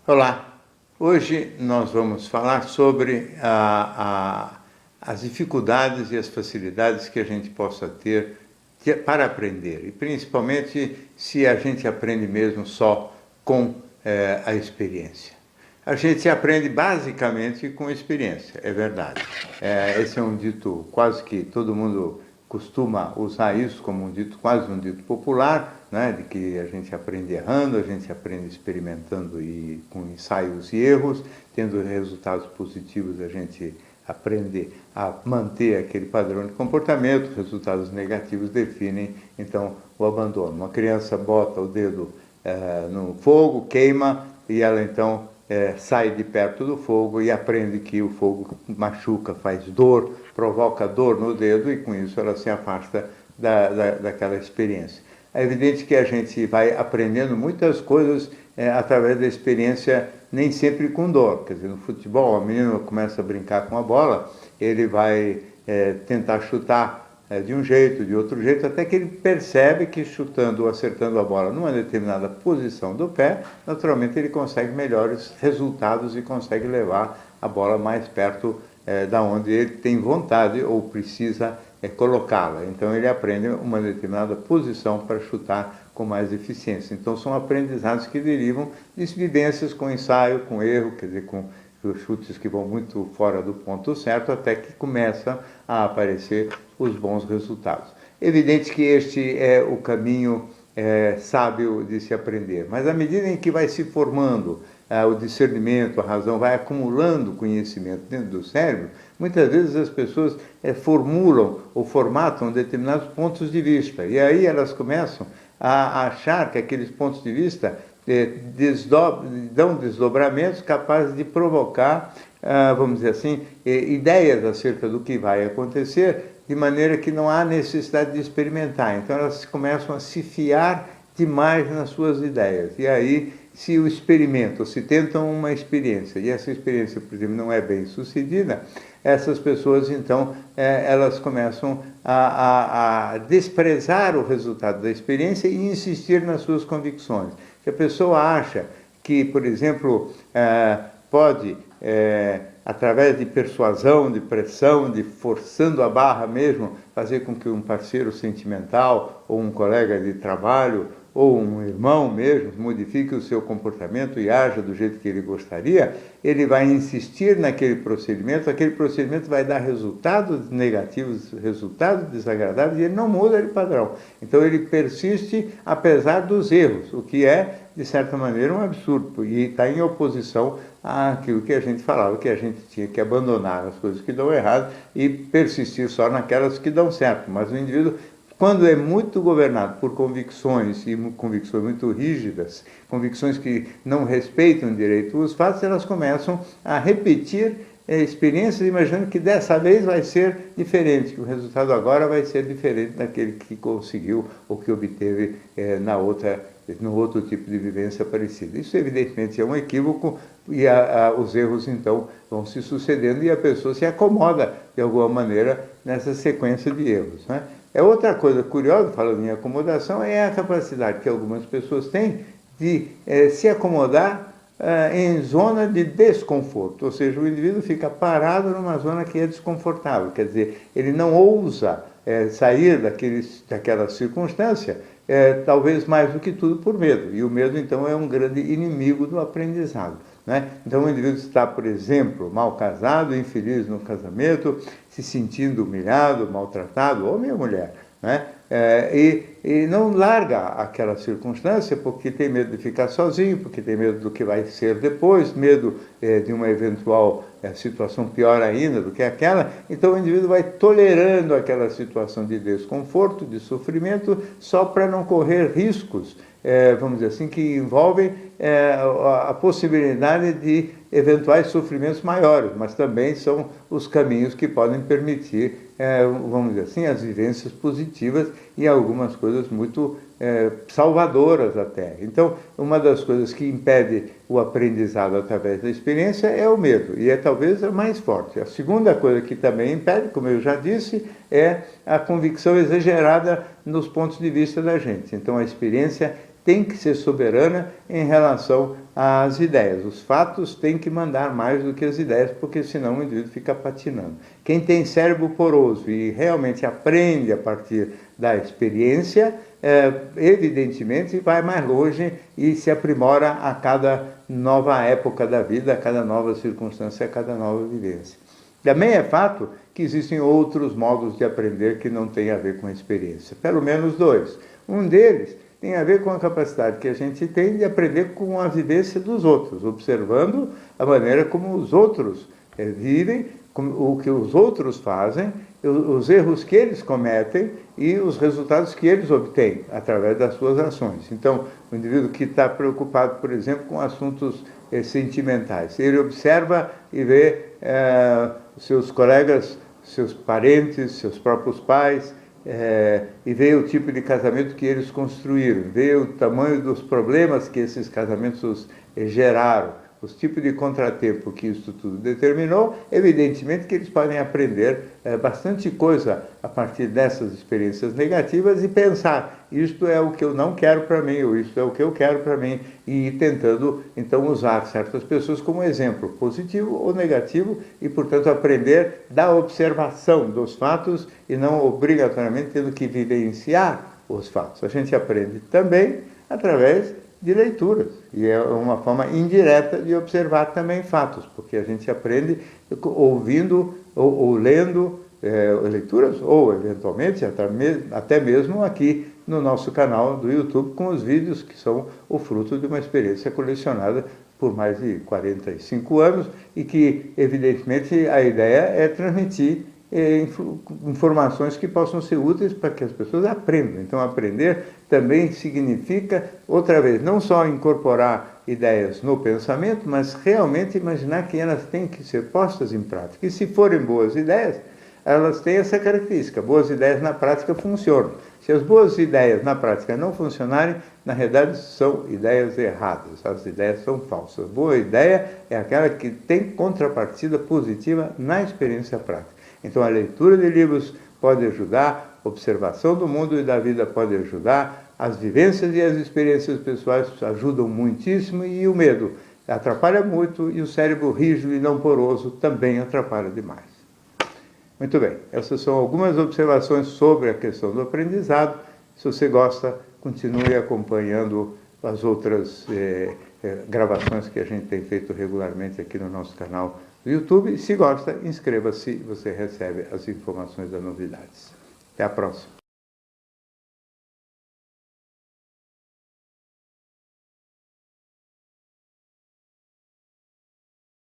Olá, hoje nós vamos falar sobre as dificuldades e as facilidades que a gente possa ter para aprender, e principalmente se a gente aprende mesmo só com a experiência. A gente aprende basicamente com experiência, é verdade. Esse é um dito, quase que todo mundo costuma usar isso como um dito, quase um dito popular, né, de que a gente aprende errando, a gente aprende experimentando e com ensaios e erros, tendo resultados positivos a gente aprende a manter aquele padrão de comportamento, resultados negativos definem então o abandono. Uma criança bota o dedo no fogo, queima e ela então sai de perto do fogo e aprende que o fogo machuca, faz dor, provoca dor no dedo e com isso ela se afasta daquela experiência. É evidente que a gente vai aprendendo muitas coisas através da experiência, nem sempre com dor. Quer dizer, no futebol, o menino começa a brincar com a bola, ele vai tentar chutar de um jeito, de outro jeito, até que ele percebe que chutando ou acertando a bola numa determinada posição do pé, naturalmente ele consegue melhores resultados e consegue levar a bola mais perto da onde ele tem vontade ou precisa colocá-la. Então ele aprende uma determinada posição para chutar com mais eficiência. Então são aprendizados que derivam de vivências com ensaio, com erro, quer dizer, com chutes que vão muito fora do ponto certo, até que começam a aparecer os bons resultados. Evidente que este é o caminho sábio de se aprender, mas à medida em que vai se formando o discernimento, a razão, vai acumulando conhecimento dentro do cérebro, muitas vezes as pessoas formulam ou formatam determinados pontos de vista, e aí elas começam a achar que aqueles pontos de vista dão desdobramentos capazes de provocar, vamos dizer assim, ideias acerca do que vai acontecer, de maneira que não há necessidade de experimentar. Então elas começam a se fiar demais nas suas ideias. E aí, se o experimento, se tentam uma experiência, e essa experiência, por exemplo, não é bem sucedida, essas pessoas, então, elas começam a desprezar o resultado da experiência e insistir nas suas convicções. Se a pessoa acha que, por exemplo, pode, através de persuasão, de pressão, de forçando a barra mesmo, fazer com que um parceiro sentimental ou um colega de trabalho ou um irmão mesmo modifique o seu comportamento e haja do jeito que ele gostaria, ele vai insistir naquele procedimento, aquele procedimento vai dar resultados negativos, resultados desagradáveis, e ele não muda de padrão. Então ele persiste apesar dos erros, o que é, de certa maneira, um absurdo, e está em oposição àquilo que a gente falava, que a gente tinha que abandonar as coisas que dão errado e persistir só naquelas que dão certo. Mas o indivíduo, quando é muito governado por convicções, e convicções muito rígidas, convicções que não respeitam direito os fatos, elas começam a repetir experiências, imaginando que dessa vez vai ser diferente, que o resultado agora vai ser diferente daquele que conseguiu ou que obteve no outro tipo de vivência parecida. Isso, evidentemente, é um equívoco e os erros, então, vão se sucedendo e a pessoa se acomoda, de alguma maneira, nessa sequência de erros, né? Outra coisa curiosa, falando em acomodação, é a capacidade que algumas pessoas têm de se acomodar em zona de desconforto, ou seja, o indivíduo fica parado numa zona que é desconfortável, quer dizer, ele não ousa sair daquela circunstância, talvez mais do que tudo por medo, e o medo então é um grande inimigo do aprendizado, né? Então o indivíduo está, por exemplo, mal casado, infeliz no casamento, se sentindo humilhado, maltratado, homem ou mulher, né? E não larga aquela circunstância porque tem medo de ficar sozinho, porque tem medo do que vai ser depois, medo de uma eventual situação pior ainda do que aquela. Então o indivíduo vai tolerando aquela situação de desconforto, de sofrimento, só para não correr riscos, vamos dizer assim, que envolvem a possibilidade de eventuais sofrimentos maiores, mas também são os caminhos que podem permitir, vamos dizer assim, as vivências positivas e algumas coisas muito salvadoras até. Então, uma das coisas que impede o aprendizado através da experiência é o medo, e é talvez a mais forte. A segunda coisa que também impede, como eu já disse, é a convicção exagerada nos pontos de vista da gente. Então, a experiência tem que ser soberana em relação às ideias. Os fatos têm que mandar mais do que as ideias, porque senão o indivíduo fica patinando. Quem tem cérebro poroso e realmente aprende a partir da experiência, evidentemente vai mais longe e se aprimora a cada nova época da vida, a cada nova circunstância, a cada nova vivência. Também é fato que existem outros modos de aprender que não têm a ver com a experiência, pelo menos dois. Um deles tem a ver com a capacidade que a gente tem de aprender com a vivência dos outros, observando a maneira como os outros vivem, o que os outros fazem, os erros que eles cometem e os resultados que eles obtêm através das suas ações. Então, o indivíduo que está preocupado, por exemplo, com assuntos sentimentais, ele observa e vê seus colegas, seus parentes, seus próprios pais, e vê o tipo de casamento que eles construíram, vê o tamanho dos problemas que esses casamentos geraram, os tipos de contratempo que isso tudo determinou. Evidentemente que eles podem aprender bastante coisa a partir dessas experiências negativas e pensar, isto é o que eu não quero para mim, ou isto é o que eu quero para mim, e ir tentando, então, usar certas pessoas como exemplo positivo ou negativo e, portanto, aprender da observação dos fatos e não obrigatoriamente tendo que vivenciar os fatos. A gente aprende também através de leituras, e é uma forma indireta de observar também fatos, porque a gente aprende ouvindo ou lendo leituras, ou eventualmente até mesmo aqui no nosso canal do YouTube, com os vídeos que são o fruto de uma experiência colecionada por mais de 45 anos, e que, evidentemente, a ideia é transmitir informações que possam ser úteis para que as pessoas aprendam. Então, aprender também significa, outra vez, não só incorporar ideias no pensamento, mas realmente imaginar que elas têm que ser postas em prática. E se forem boas ideias, elas têm essa característica. Boas ideias na prática funcionam. Se as boas ideias na prática não funcionarem, na realidade são ideias erradas, as ideias são falsas. Boa ideia é aquela que tem contrapartida positiva na experiência prática. Então, a leitura de livros pode ajudar, a observação do mundo e da vida pode ajudar, as vivências e as experiências pessoais ajudam muitíssimo, e o medo atrapalha muito, e o cérebro rígido e não poroso também atrapalha demais. Muito bem, essas são algumas observações sobre a questão do aprendizado. Se você gosta, continue acompanhando as outras gravações que a gente tem feito regularmente aqui no nosso canal do YouTube. Se gosta, inscreva-se, você recebe as informações das novidades. Até a próxima.